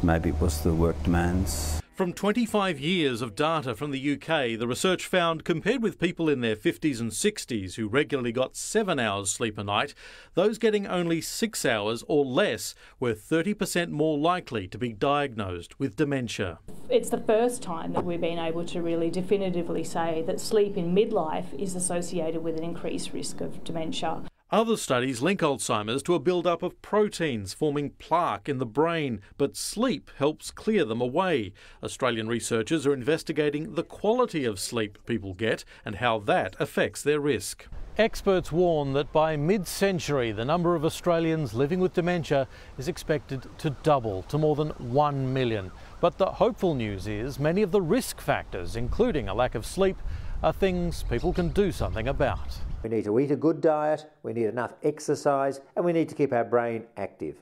Maybe it was the work demands. From 25 years of data from the UK, the research found, compared with people in their 50s and 60s who regularly got 7 hours sleep a night, those getting only 6 hours or less were 30% more likely to be diagnosed with dementia. It's the first time that we've been able to really definitively say that sleep in midlife is associated with an increased risk of dementia. Other studies link Alzheimer's to a build-up of proteins forming plaque in the brain, but sleep helps clear them away. Australian researchers are investigating the quality of sleep people get and how that affects their risk. Experts warn that by mid-century, the number of Australians living with dementia is expected to double to more than 1 million. But the hopeful news is many of the risk factors, including a lack of sleep, are things people can do something about. We need to eat a good diet, we need enough exercise, and we need to keep our brain active.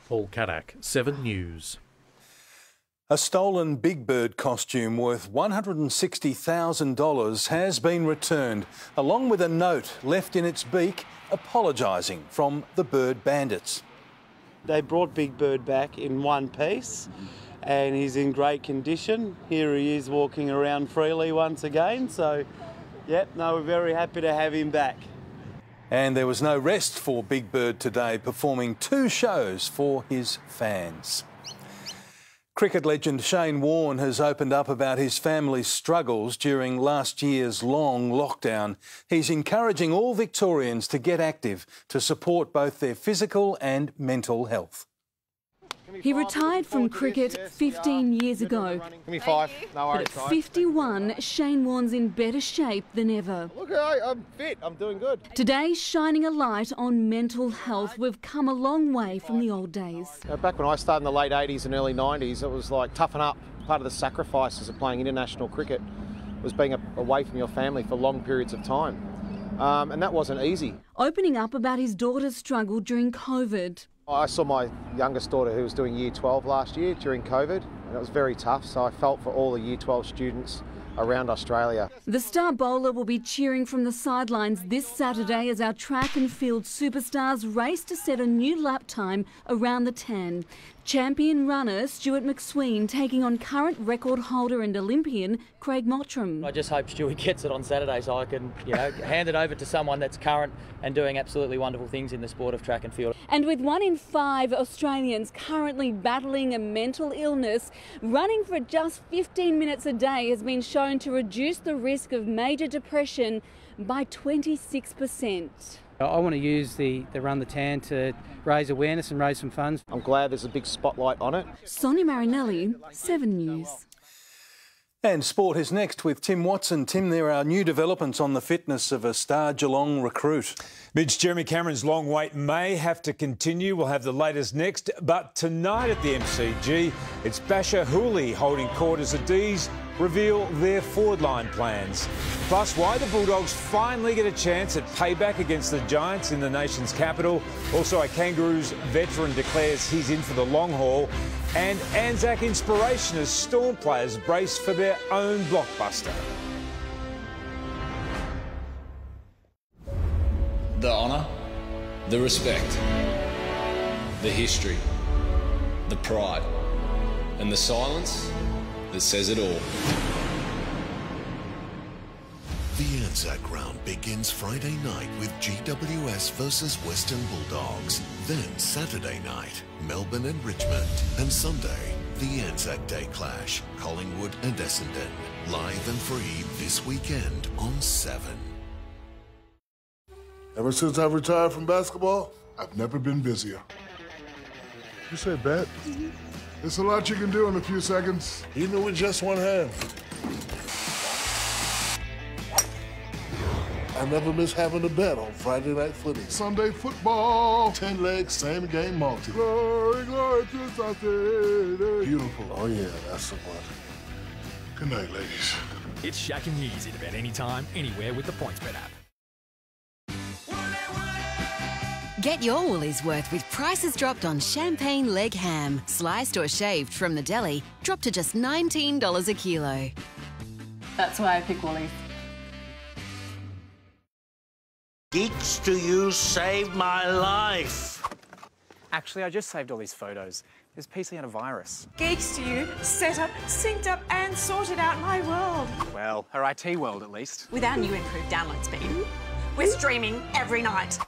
Paul Kadak, 7 News. A stolen Big Bird costume worth $160,000 has been returned, along with a note left in its beak apologising from the bird bandits. They brought Big Bird back in one piece and he's in great condition. Here he is walking around freely once again, so yep, no, we're very happy to have him back. And there was no rest for Big Bird today, performing 2 shows for his fans. Cricket legend Shane Warne has opened up about his family's struggles during last year's long lockdown. He's encouraging all Victorians to get active to support both their physical and mental health. He retired from cricket 15 years ago. Give me 5. No worries. But at 51, Shane Warne's in better shape than ever. Look, I'm fit. I'm doing good. Today's shining a light on mental health. We've come a long way from the old days. Back when I started in the late 80s and early 90s, it was like toughen up. Part of the sacrifices of playing international cricket was being away from your family for long periods of time. And that wasn't easy. Opening up about his daughter's struggle during COVID. I saw my youngest daughter who was doing Year 12 last year during COVID, and it was very tough, so I felt for all the Year 12 students around Australia. The star bowler will be cheering from the sidelines this Saturday as our track and field superstars race to set a new lap time around the 10. Champion runner Stuart McSween taking on current record holder and Olympian Craig Mottram. I just hope Stuart gets it on Saturday so I can, hand it over to someone that's current and doing absolutely wonderful things in the sport of track and field. And with 1 in 5 Australians currently battling a mental illness, Running for just 15 minutes a day has been shown to reduce the risk of major depression by 26%. I want to use the Run the Tan to raise awareness and raise some funds. I'm glad there's a big spotlight on it. Sonia Marinelli, 7 News. And sport is next with Tim Watson. Tim, there are new developments on the fitness of a star Geelong recruit. Mitch, Jeremy Cameron's long wait may have to continue. We'll have the latest next. But tonight at the MCG, it's Basher Hooley holding court as the D's reveal their forward line plans. Plus, why the Bulldogs finally get a chance at payback against the Giants in the nation's capital. Also, a Kangaroos veteran declares he's in for the long haul. And Anzac inspiration as Storm players brace for their own blockbuster. The honour, the respect, the history, the pride, and the silence that says it all. The Anzac round begins Friday night with GWS versus Western Bulldogs. Then Saturday night, Melbourne and Richmond. And Sunday, the Anzac Day clash, Collingwood and Essendon. Live and free this weekend on 7. Ever since I've retired from basketball, I've never been busier. You say bet? There's a lot you can do in a few seconds, even with just one hand. I never miss having a bet on Friday Night Footy. Sunday football, 10 legs, same game multi. Glory, glory to Sunday. Beautiful. Oh yeah, that's the one. Good night, ladies. It's shacking easy to bet anytime, anywhere with the PointsBet app. Get your woolies worth with prices dropped on champagne leg ham. Sliced or shaved from the deli, dropped to just $19 a kilo. That's why I pick Woolies. Geeks to you saved my life. Actually, I just saved all these photos. This PC had a virus. Geeks to you set up, synced up and sorted out my world. Well, her IT world at least. With our new improved download speed, we're streaming every night.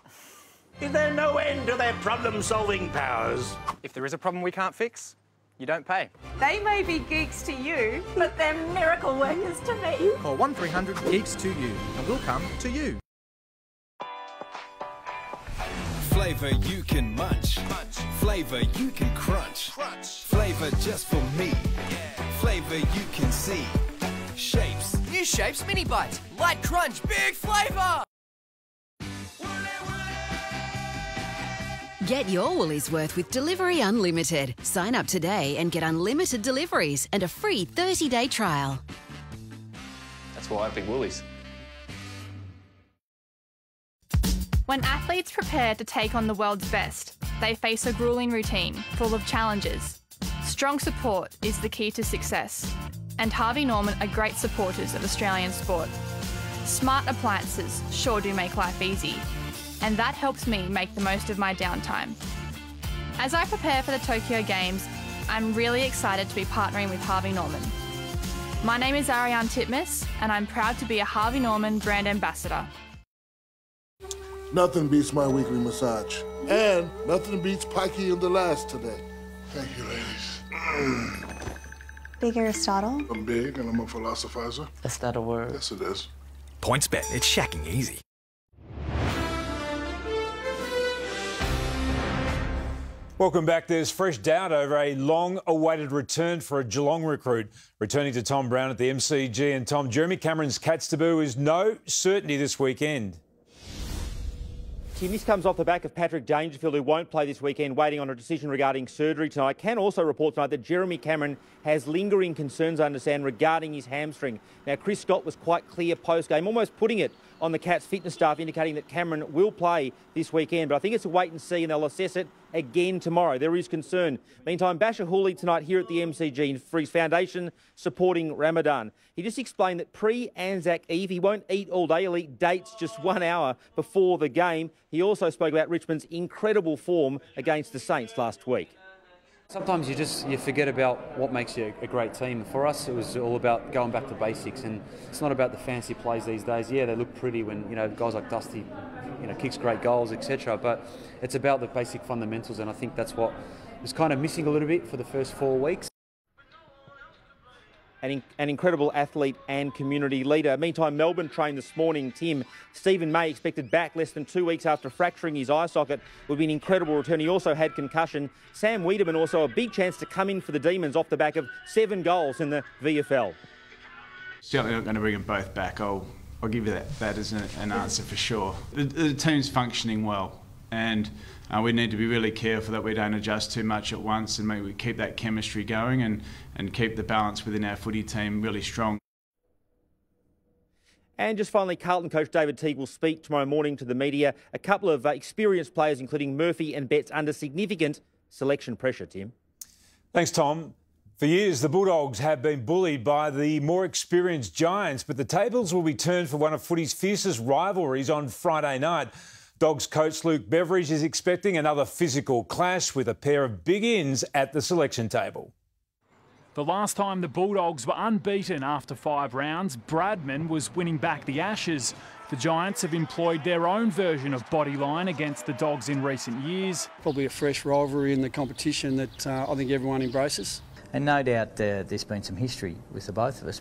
Is there no end to their problem-solving powers? If there is a problem we can't fix, you don't pay. They may be geeks to you, but they're miracle workers to me. Call 1300 Geeks to You and we'll come to you. Flavour you can munch. Flavour you can crunch. Flavour just for me. Flavour you can see. Shapes. New shapes, mini bites. Light crunch, big flavour. Get your woolies worth with Delivery Unlimited. Sign up today and get unlimited deliveries and a free 30-day trial. That's why I pick Woolies. When athletes prepare to take on the world's best, they face a grueling routine full of challenges. Strong support is the key to success, and Harvey Norman are great supporters of Australian sport. Smart appliances sure do make life easy, and that helps me make the most of my downtime. As I prepare for the Tokyo Games, I'm really excited to be partnering with Harvey Norman. My name is Ariane Titmus, and I'm proud to be a Harvey Norman brand ambassador. Nothing beats my weekly massage. And nothing beats Pikey and the Last today. Thank you, ladies. Big Aristotle? I'm big and I'm a philosophizer. Is that a word? Yes, it is. PointsBet, it's shacking easy. Welcome back. There's fresh doubt over a long-awaited return for a Geelong recruit. Returning to Tom Brown at the MCG. And Tom, Jeremy Cameron's Cats debut is no certainty this weekend. Tim, this comes off the back of Patrick Dangerfield, who won't play this weekend, waiting on a decision regarding surgery tonight. I can also report tonight that Jeremy Cameron has lingering concerns, I understand, regarding his hamstring. Now, Chris Scott was quite clear post-game, almost putting it on the Cats fitness staff, indicating that Cameron will play this weekend. But I think it's a wait and see, and they'll assess it again tomorrow. There is concern. Meantime, Basher Hooley tonight here at the MCG for his foundation supporting Ramadan. He just explained that pre-Anzac Eve, he won't eat all day. He'll eat dates just 1 hour before the game. He also spoke about Richmond's incredible form against the Saints last week. Sometimes you forget about what makes you a great team. For us, it was all about going back to basics, and it's not about the fancy plays these days. Yeah, they look pretty when guys like Dusty, kicks great goals, etc. But it's about the basic fundamentals, and I think that's what was kind of missing a little bit for the first 4 weeks. an incredible athlete and community leader. Meantime, Melbourne trained this morning. Tim, Stephen May expected back less than 2 weeks after fracturing his eye socket. Would be an incredible return. He also had concussion. Sam Wiedemann also a big chance to come in for the Demons off the back of 7 goals in the VFL. Certainly not going to bring them both back. I'll give you that as an answer for sure. The team's functioning well, and we need to be really careful that we don't adjust too much at once, and maybe we keep that chemistry going and keep the balance within our footy team really strong. And just finally, Carlton coach David Teague will speak tomorrow morning to the media. A couple of experienced players, including Murphy and Betts, under significant selection pressure, Tim. Thanks, Tom. For years, the Bulldogs have been bullied by the more experienced Giants, but the tables will be turned for one of footy's fiercest rivalries on Friday night. Dogs coach Luke Beveridge is expecting another physical clash with a pair of big ins at the selection table. The last time the Bulldogs were unbeaten after 5 rounds, Bradman was winning back the Ashes. The Giants have employed their own version of bodyline against the Dogs in recent years. Probably a fresh rivalry in the competition that I think everyone embraces. And no doubt there's been some history with the both of us,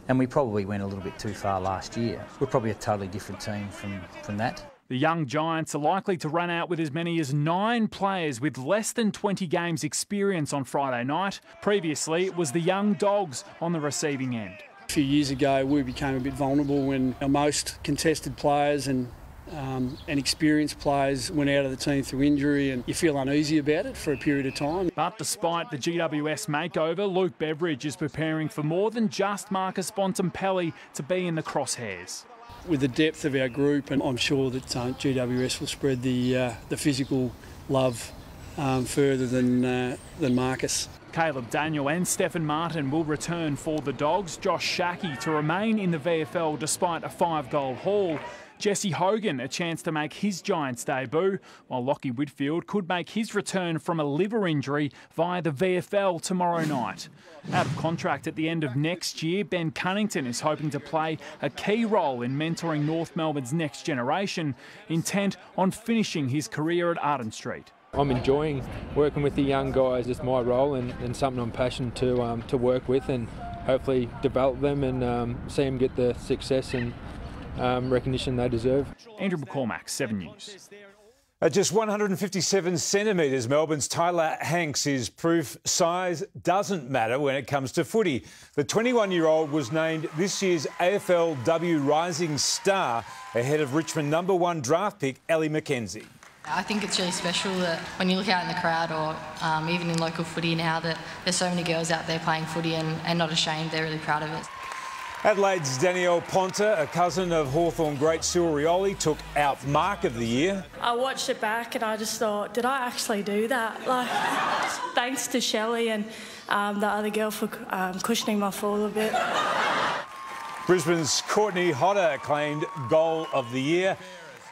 and we probably went a little bit too far last year. We're probably a totally different team from that. The young Giants are likely to run out with as many as 9 players with less than 20 games experience on Friday night. Previously, it was the young Dogs on the receiving end. A few years ago, we became a bit vulnerable when our most contested players and experienced players went out of the team through injury, and you feel uneasy about it for a period of time. But despite the GWS makeover, Luke Beveridge is preparing for more than just Marcus Bontempelli to be in the crosshairs. With the depth of our group, and I'm sure that GWS will spread the physical love further than Marcus. Caleb Daniel and Stephen Martin will return for the Dogs. Josh Shackey to remain in the VFL despite a 5-goal haul. Jesse Hogan a chance to make his Giants debut, while Lockie Whitfield could make his return from a liver injury via the VFL tomorrow night. Out of contract at the end of next year, Ben Cunnington is hoping to play a key role in mentoring North Melbourne's next generation, intent on finishing his career at Arden Street. I'm enjoying working with the young guys. It's my role and something I'm passionate to work with and hopefully develop them and see them get the success and recognition they deserve. Andrew McCormack, 7 News. At just 157 centimetres, Melbourne's Tyler Hanks is proof size doesn't matter when it comes to footy. The 21-year-old was named this year's AFLW Rising Star ahead of Richmond #1 draft pick Ellie McKenzie. I think it's really special that when you look out in the crowd or even in local footy now that there's so many girls out there playing footy and not ashamed, they're really proud of it. Adelaide's Danielle Ponta, a cousin of Hawthorn great Sue Rioli, took out Mark of the Year. I watched it back and I just thought, did I actually do that? Like, thanks to Shelley and the other girl for cushioning my fall a bit. Brisbane's Courtney Hodder claimed Goal of the Year.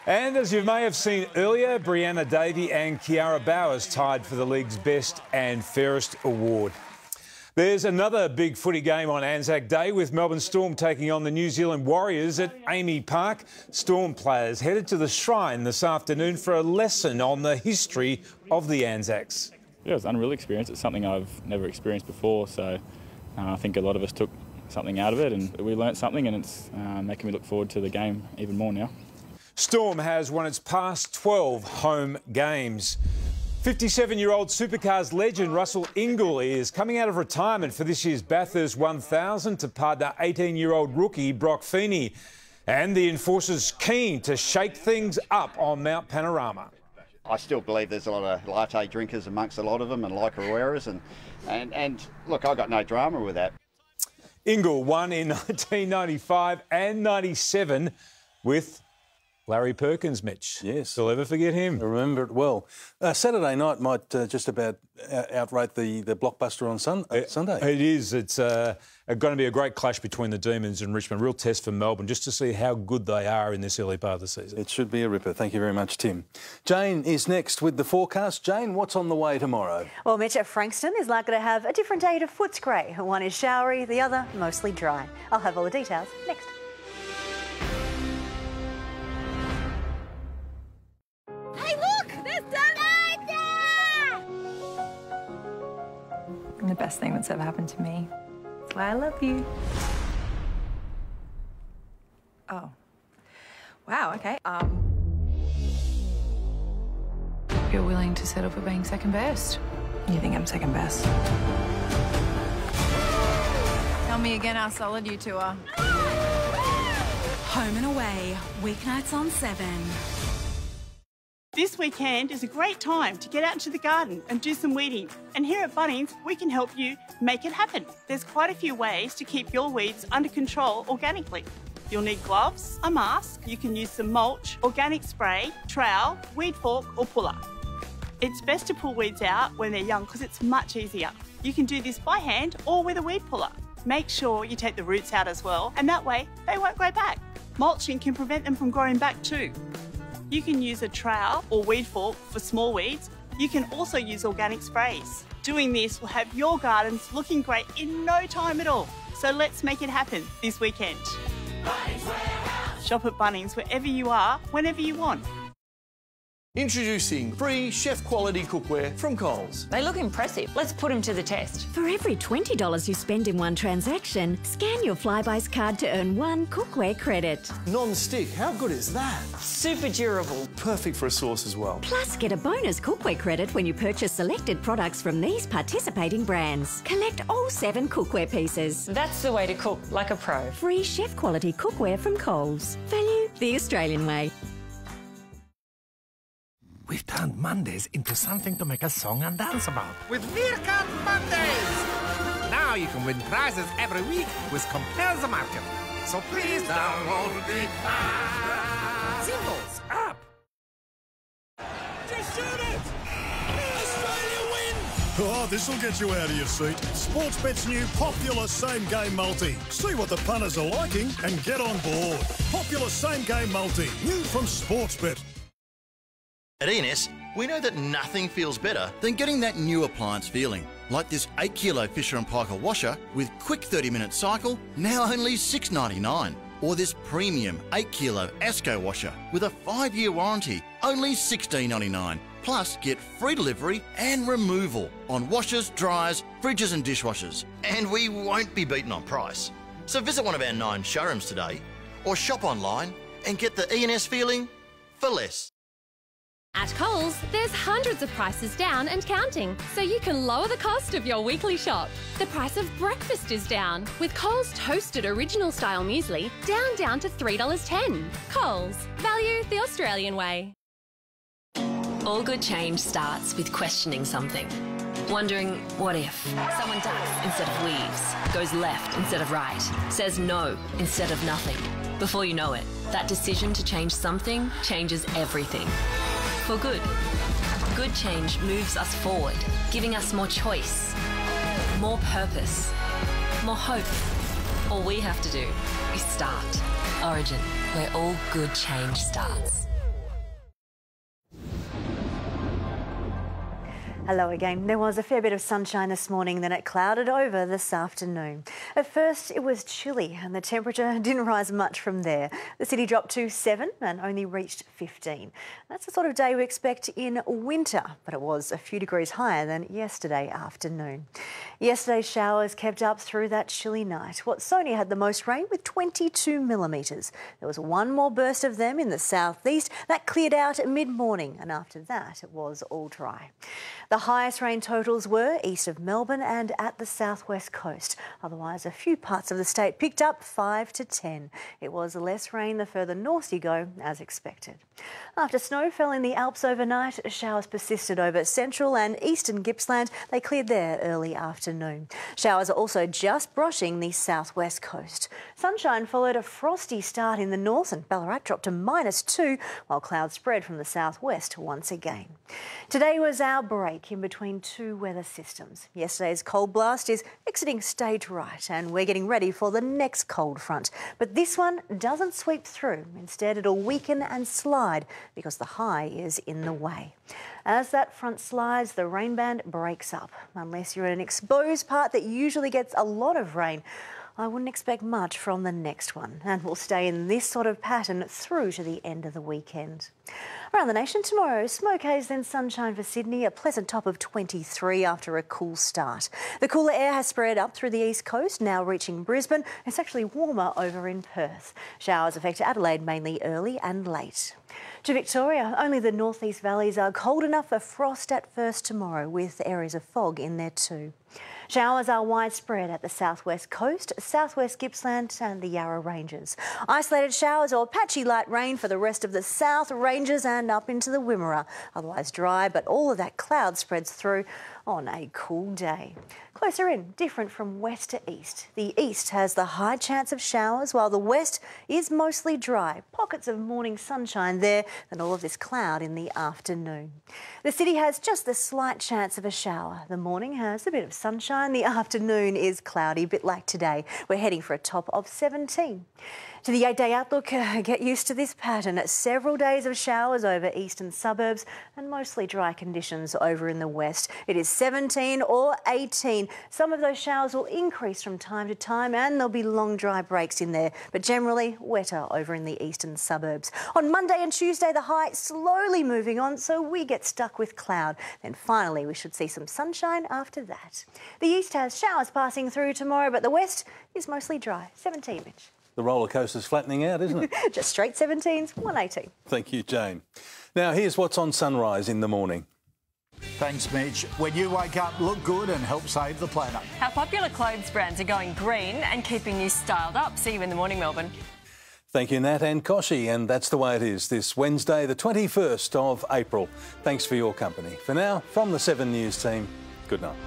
And as you may have seen earlier, Brianna Davey and Kiara Bowers tied for the league's Best and Fairest award. There's another big footy game on Anzac Day with Melbourne Storm taking on the New Zealand Warriors at Amy Park. Storm players headed to the Shrine this afternoon for a lesson on the history of the Anzacs. Yeah, it was an unreal experience. It's something I've never experienced before, so I think a lot of us took something out of it and we learnt something, and it's making me look forward to the game even more now. Storm has won its past 12 home games. 57-year-old Supercars legend Russell Ingle is coming out of retirement for this year's Bathurst 1000 to partner 18-year-old rookie Brock Feeney. And the Enforcers keen to shake things up on Mount Panorama. I still believe there's a lot of latte drinkers amongst a lot of them and Lycra wearers. And look, I've got no drama with that. Ingle won in 1995 and 97 with Larry Perkins, Mitch. Yes. You'll ever forget him. I remember it well. Saturday night might just about outrate the blockbuster on Sunday. It is. It's going to be a great clash between the Demons and Richmond. Real test for Melbourne, just to see how good they are in this early part of the season. It should be a ripper. Thank you very much, Tim. Jane is next with the forecast. Jane, what's on the way tomorrow? Well, Mitch, at Frankston is likely to have a different day to Footscray. One is showery, the other mostly dry. I'll have all the details next. The best thing that's ever happened to me. I love you. Oh. Wow, okay. You're willing to settle for being second best? You think I'm second best? Tell me again how solid you two are. Home and away, weeknights on 7. This weekend is a great time to get out into the garden and do some weeding. And here at Bunnings, we can help you make it happen. There's quite a few ways to keep your weeds under control organically. You'll need gloves, a mask, you can use some mulch, organic spray, trowel, weed fork or puller. It's best to pull weeds out when they're young because it's much easier. You can do this by hand or with a weed puller. Make sure you take the roots out as well, and that way they won't grow back. Mulching can prevent them from growing back too. You can use a trowel or weed fork for small weeds. You can also use organic sprays. Doing this will have your gardens looking great in no time at all. So let's make it happen this weekend. Shop at Bunnings wherever you are, whenever you want. Introducing free chef-quality cookware from Coles. They look impressive. Let's put them to the test. For every $20 you spend in one transaction, scan your Flybuys card to earn 1 cookware credit. Non-stick, how good is that? Super durable. Perfect for a sauce as well. Plus, get a bonus cookware credit when you purchase selected products from these participating brands. Collect all 7 cookware pieces. That's the way to cook like a pro. Free chef-quality cookware from Coles. Value the Australian way. We've turned Mondays into something to make a song and dance about. With Meerkat Mondays! Now you can win prizes every week with Compare the Market. So please download the app. Symbols up! Just shoot it! Australia win! Oh, this'll get you out of your seat. Sportsbet's new popular same-game multi. See what the punters are liking and get on board. Popular same-game multi. New from Sportsbet. At ENS, we know that nothing feels better than getting that new appliance feeling. Like this 8 kilo Fisher & Paykel washer with quick 30-minute cycle, now only $6.99. Or this premium 8 kilo ASCO washer with a 5-year warranty, only $16.99. Plus, get free delivery and removal on washers, dryers, fridges and dishwashers. And we won't be beaten on price. So visit one of our 9 showrooms today or shop online and get the ENS feeling for less. At Coles, there's hundreds of prices down and counting, so you can lower the cost of your weekly shop. The price of breakfast is down, with Coles Toasted Original Style Muesli down to $3.10. Coles, value the Australian way. All good change starts with questioning something. Wondering, what if? Someone ducks instead of weaves, goes left instead of right, says no instead of nothing. Before you know it, that decision to change something changes everything. For good. Good change moves us forward, giving us more choice, more purpose, more hope. All we have to do is start. Origin, where all good change starts. Hello again. There was a fair bit of sunshine this morning, then it clouded over this afternoon. At first it was chilly and the temperature didn't rise much from there. The city dropped to 7 and only reached 15. That's the sort of day we expect in winter, but it was a few degrees higher than yesterday afternoon. Yesterday's showers kept up through that chilly night. Watsonia had the most rain with 22 millimetres. There was one more burst of them in the southeast. That cleared out at mid-morning, and after that it was all dry. The highest rain totals were east of Melbourne and at the southwest coast. Otherwise, a few parts of the state picked up 5 to 10. It was less rain the further north you go, as expected. After snow fell in the Alps overnight, showers persisted over central and eastern Gippsland. They cleared there early afternoon. Showers are also just brushing the southwest coast. Sunshine followed a frosty start in the north and Ballarat dropped to -2, while clouds spread from the southwest once again. Today was our break in between 2 weather systems. Yesterday's cold blast is exiting stage right and we're getting ready for the next cold front. But this one doesn't sweep through. Instead, it'll weaken and slide because the high is in the way. As that front slides, the rain band breaks up. Unless you're in an exposed part that usually gets a lot of rain, I wouldn't expect much from the next one, and we'll stay in this sort of pattern through to the end of the weekend. Around the nation tomorrow, smoke haze then sunshine for Sydney, a pleasant top of 23 after a cool start. The cooler air has spread up through the east coast, now reaching Brisbane. It's actually warmer over in Perth. Showers affect Adelaide mainly early and late. To Victoria, only the northeast valleys are cold enough for frost at first tomorrow, with areas of fog in there too. Showers are widespread at the southwest coast, southwest Gippsland and the Yarra Ranges. Isolated showers or patchy light rain for the rest of the South Ranges and up into the Wimmera. Otherwise dry, but all of that cloud spreads through on a cool day. Closer in, different from west to east. The east has the high chance of showers, while the west is mostly dry. Pockets of morning sunshine there, and all of this cloud in the afternoon. The city has just the slight chance of a shower. The morning has a bit of sunshine. The afternoon is cloudy, a bit like today. We're heading for a top of 17. To the 8-day outlook, get used to this pattern. Several days of showers over eastern suburbs and mostly dry conditions over in the west. It is 17 or 18. Some of those showers will increase from time to time and there'll be long dry breaks in there, but generally wetter over in the eastern suburbs. On Monday and Tuesday, the high slowly moving on, so we get stuck with cloud. Then finally, we should see some sunshine after that. The east has showers passing through tomorrow, but the west is mostly dry. 17, Mitch. The roller coaster's flattening out, isn't it? Just straight 17s, 118. Thank you, Jane. Now, here's what's on Sunrise in the morning. Thanks, Mitch. When you wake up, look good and help save the planet. How popular clothes brands are going green and keeping you styled up. See you in the morning, Melbourne. Thank you, Nat and Koshi, and that's the way it is this Wednesday, the 21st of April. Thanks for your company. For now, from the 7 News team, good night.